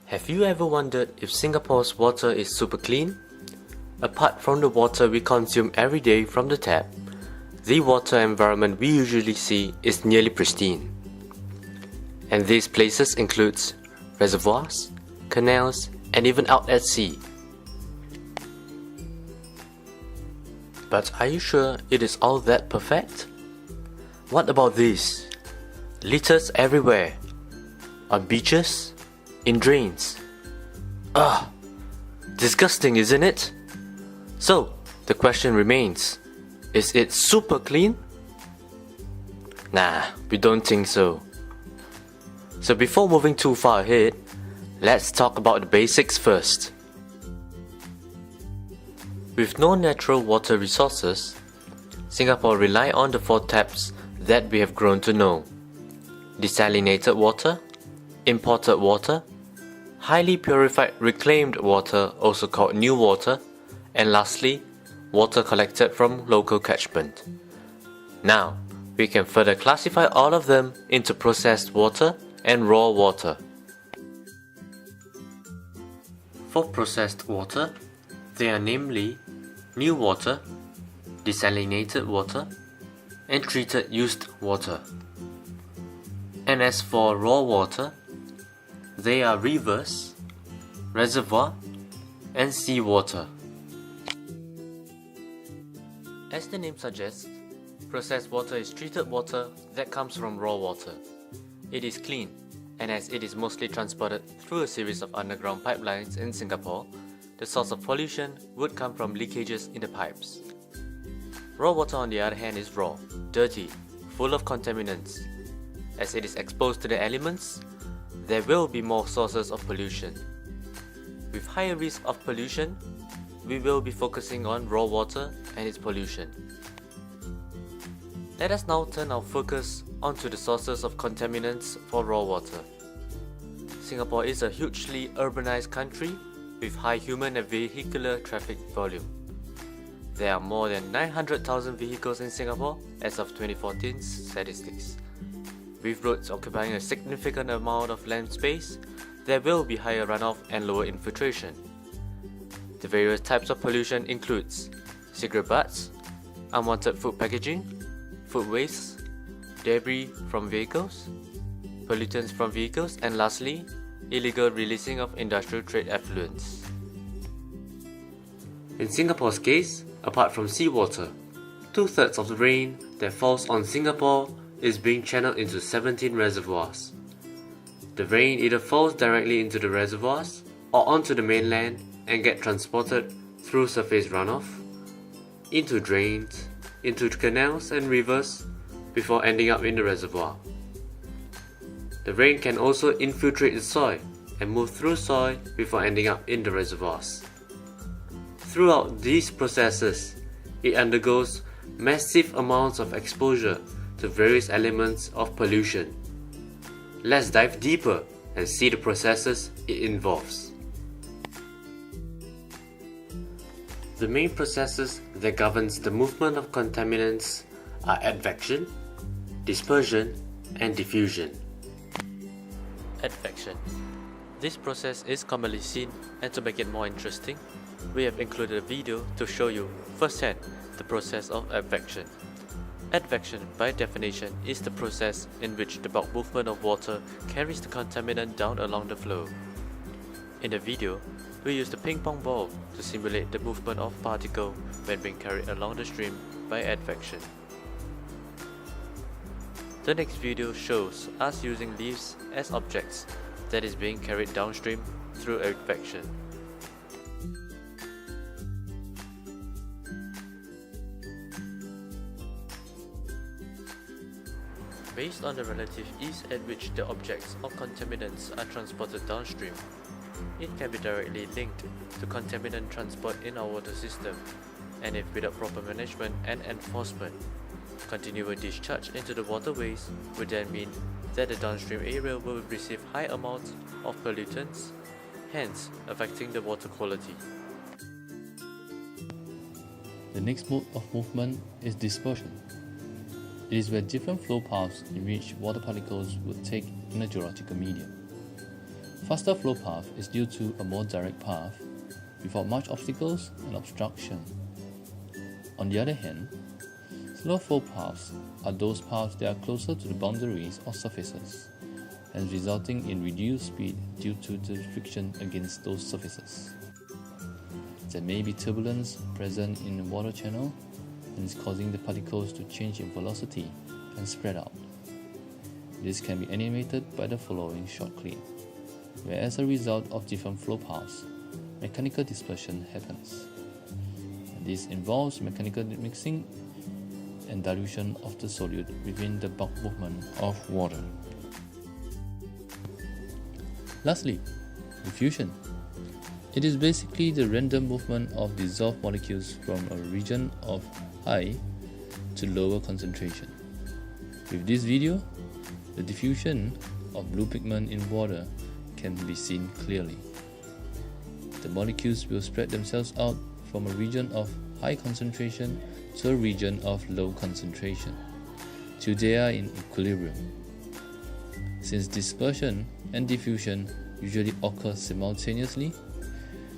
Have you ever wondered if Singapore's water is super clean? Apart from the water we consume every day from the tap, the water environment we usually see is nearly pristine. And these places includes reservoirs, canals, and even out at sea. But are you sure it is all that perfect? What about these? Litters everywhere, on beaches, in drains. Ugh, disgusting, isn't it? So, the question remains, is it super clean? Nah, we don't think so. So before moving too far ahead, let's talk about the basics first. With no natural water resources, Singapore rely on the 4 taps that we have grown to know: desalinated water, imported water, highly purified reclaimed water, also called new water, and lastly, water collected from local catchment. Now, we can further classify all of them into processed water and raw water. For processed water, they are namely new water, desalinated water, and treated used water. And as for raw water, they are rivers, reservoir, and seawater. As the name suggests, processed water is treated water that comes from raw water. It is clean, and as it is mostly transported through a series of underground pipelines in Singapore, the source of pollution would come from leakages in the pipes. Raw water, on the other hand, is raw, dirty, full of contaminants. As it is exposed to the elements, there will be more sources of pollution. With higher risk of pollution, we will be focusing on raw water and its pollution. Let us now turn our focus onto the sources of contaminants for raw water. Singapore is a hugely urbanized country with high human and vehicular traffic volume. There are more than 900,000 vehicles in Singapore as of 2014's statistics. With roads occupying a significant amount of land space, there will be higher runoff and lower infiltration. The various types of pollution includes cigarette butts, unwanted food packaging, food waste, debris from vehicles, pollutants from vehicles, and lastly, illegal releasing of industrial trade effluents. In Singapore's case, apart from seawater, 2/3 of the rain that falls on Singapore is being channeled into 17 reservoirs. The rain either falls directly into the reservoirs or onto the mainland and get transported through surface runoff, into drains, into canals and rivers before ending up in the reservoir. The rain can also infiltrate the soil and move through soil before ending up in the reservoirs. Throughout these processes, it undergoes massive amounts of exposure to various elements of pollution. Let's dive deeper and see the processes it involves. The main processes that governs the movement of contaminants are advection, dispersion, and diffusion. Advection. This process is commonly seen, and to make it more interesting, we have included a video to show you firsthand the process of advection. Advection, by definition, is the process in which the bulk movement of water carries the contaminant down along the flow. In the video, we used a ping pong ball to simulate the movement of particle when being carried along the stream by advection. The next video shows us using leaves as objects that is being carried downstream through advection. Based on the relative ease at which the objects of contaminants are transported downstream, it can be directly linked to contaminant transport in our water system, and if without proper management and enforcement, continual discharge into the waterways would then mean that the downstream area will receive high amounts of pollutants, hence affecting the water quality. The next mode of movement is dispersion. It is where different flow paths in which water particles would take in a geological medium. Faster flow path is due to a more direct path without much obstacles and obstruction. On the other hand, slow flow paths are those paths that are closer to the boundaries or surfaces, and resulting in reduced speed due to the friction against those surfaces. There may be turbulence present in the water channel and is causing the particles to change in velocity and spread out. This can be animated by the following short clip, where as a result of different flow paths, mechanical dispersion happens. And this involves mechanical mixing and dilution of the solute within the bulk movement of water. Lastly, diffusion. It is basically the random movement of dissolved molecules from a region of high to lower concentration. With this video, the diffusion of blue pigment in water can be seen clearly. The molecules will spread themselves out from a region of high concentration to a region of low concentration, till they are in equilibrium. Since dispersion and diffusion usually occur simultaneously,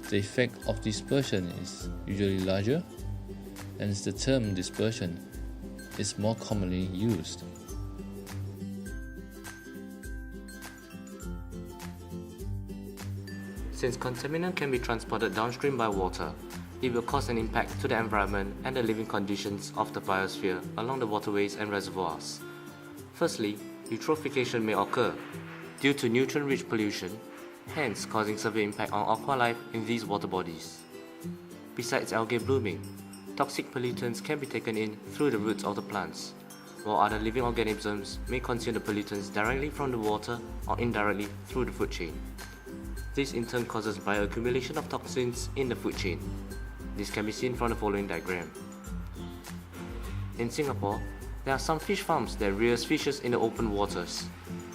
the effect of dispersion is usually larger, and the term dispersion is more commonly used. Since contaminant can be transported downstream by water, it will cause an impact to the environment and the living conditions of the biosphere along the waterways and reservoirs. Firstly, eutrophication may occur due to nutrient-rich pollution, hence causing severe impact on aqua life in these water bodies. Besides algae blooming, toxic pollutants can be taken in through the roots of the plants, while other living organisms may consume the pollutants directly from the water or indirectly through the food chain. This in turn causes bioaccumulation of toxins in the food chain. This can be seen from the following diagram. In Singapore, there are some fish farms that rear fishes in the open waters,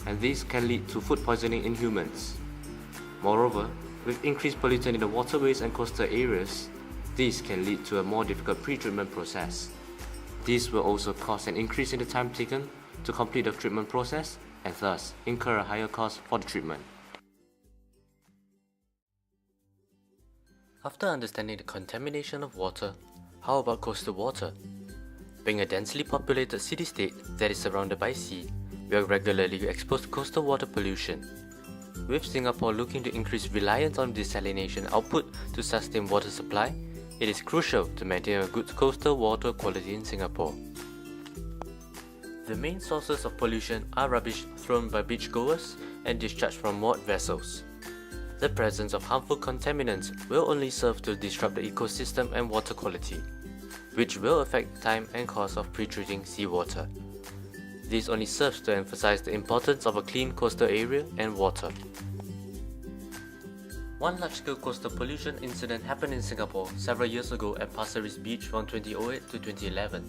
and this can lead to food poisoning in humans. Moreover, with increased pollutant in the waterways and coastal areas, this can lead to a more difficult pre-treatment process. This will also cause an increase in the time taken to complete the treatment process and thus incur a higher cost for the treatment. After understanding the contamination of water, how about coastal water? Being a densely populated city-state that is surrounded by sea, we are regularly exposed to coastal water pollution. With Singapore looking to increase reliance on desalination output to sustain water supply, it is crucial to maintain a good coastal water quality in Singapore. The main sources of pollution are rubbish thrown by beachgoers and discharge from moored vessels. The presence of harmful contaminants will only serve to disrupt the ecosystem and water quality, which will affect the time and cost of pre-treating seawater. This only serves to emphasize the importance of a clean coastal area and water. One large-scale coastal pollution incident happened in Singapore several years ago at Pasir Ris Beach from 2008 to 2011.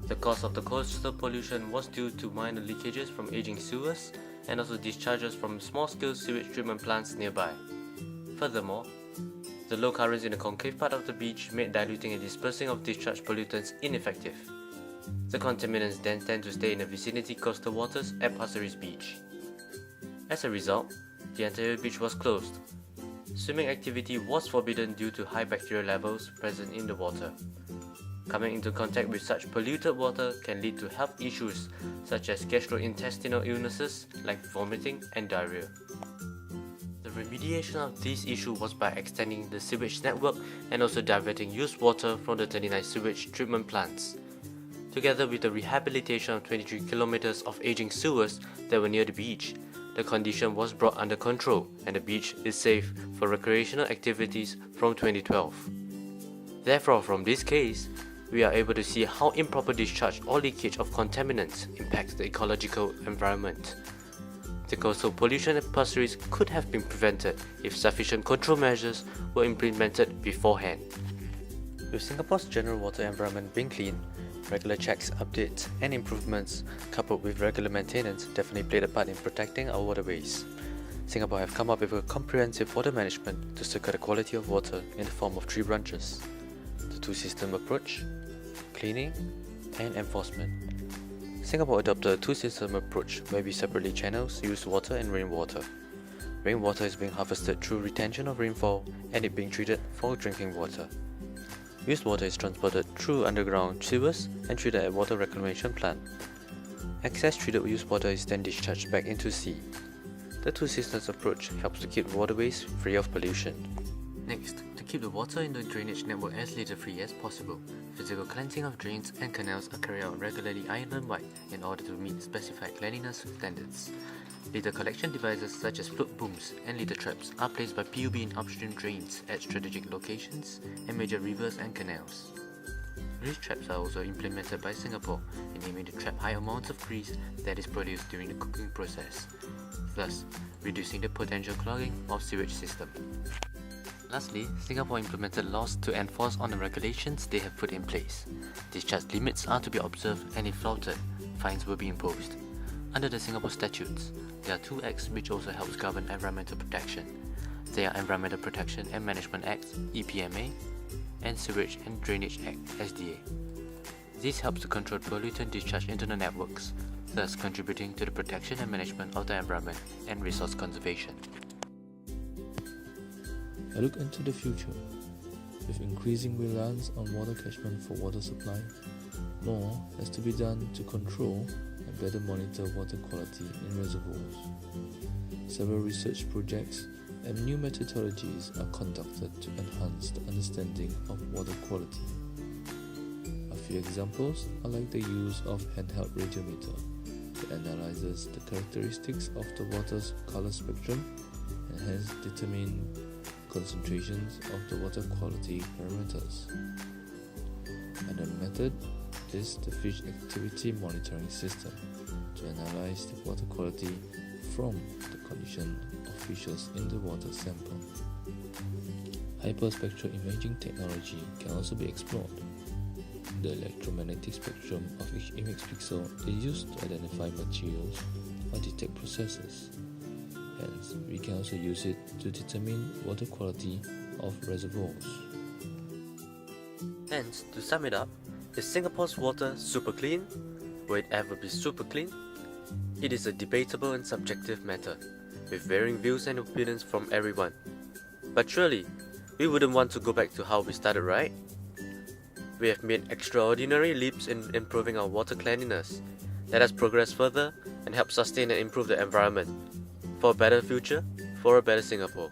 The cause of the coastal pollution was due to minor leakages from aging sewers and also discharges from small-scale sewage treatment plants nearby. Furthermore, the low currents in the concave part of the beach made diluting and dispersing of discharge pollutants ineffective. The contaminants then tend to stay in the vicinity coastal waters at Pasir Ris Beach. As a result, the entire beach was closed. Swimming activity was forbidden due to high bacterial levels present in the water. Coming into contact with such polluted water can lead to health issues such as gastrointestinal illnesses like vomiting and diarrhea. The remediation of this issue was by extending the sewage network and also diverting used water from the 39 sewage treatment plants. Together with the rehabilitation of 23 kilometers of aging sewers that were near the beach, the condition was brought under control and the beach is safe for recreational activities from 2012. Therefore, from this case, we are able to see how improper discharge or leakage of contaminants impacts the ecological environment. The coastal pollution at Pasir Ris could have been prevented if sufficient control measures were implemented beforehand. With Singapore's general water environment being clean, regular checks, updates, and improvements coupled with regular maintenance definitely played a part in protecting our waterways. Singapore have come up with a comprehensive water management to secure the quality of water in the form of 3 branches: the 2-system approach, cleaning, and enforcement. Singapore adopted a 2-system approach where we separately channels used water and rainwater. Rainwater is being harvested through retention of rainfall and it being treated for drinking water. Wastewater is transported through underground sewers and treated at water reclamation plant. Excess treated wastewater is then discharged back into sea. The two systems approach helps to keep waterways free of pollution. Next, to keep the water in the drainage network as litter-free as possible, physical cleansing of drains and canals are carried out regularly island-wide in order to meet specified cleanliness standards. Litter collection devices such as float booms and litter traps are placed by PUB in upstream drains at strategic locations and major rivers and canals. Grease traps are also implemented by Singapore in aiming to trap high amounts of grease that is produced during the cooking process, thus reducing the potential clogging of sewage system. Lastly, Singapore implemented laws to enforce on the regulations they have put in place. Discharge limits are to be observed and if flouted, fines will be imposed. Under the Singapore statutes, there are two acts which also helps govern environmental protection. They are Environmental Protection and Management Act (EPMA) and Sewerage and Drainage Act (SDA). This helps to control pollutant discharge into the networks, thus contributing to the protection and management of the environment and resource conservation. I look into the future. With increasing reliance on water catchment for water supply, more has to be done to control and better monitor water quality in reservoirs. Several research projects and new methodologies are conducted to enhance the understanding of water quality. A few examples are like the use of handheld radiometer that analyzes the characteristics of the water's color spectrum and hence determine concentrations of the water quality parameters. Another method is the fish activity monitoring system to analyze the water quality from the condition of fishes in the water sample. Hyperspectral imaging technology can also be explored. The electromagnetic spectrum of each image pixel is used to identify materials or detect processes. Hence, we can also use it to determine water quality of reservoirs. Hence, to sum it up, is Singapore's water super clean? Will it ever be super clean? It is a debatable and subjective matter, with varying views and opinions from everyone. But surely, we wouldn't want to go back to how we started, right? We have made extraordinary leaps in improving our water cleanliness. Let us progress further and help sustain and improve the environment. For a better future, for a better Singapore.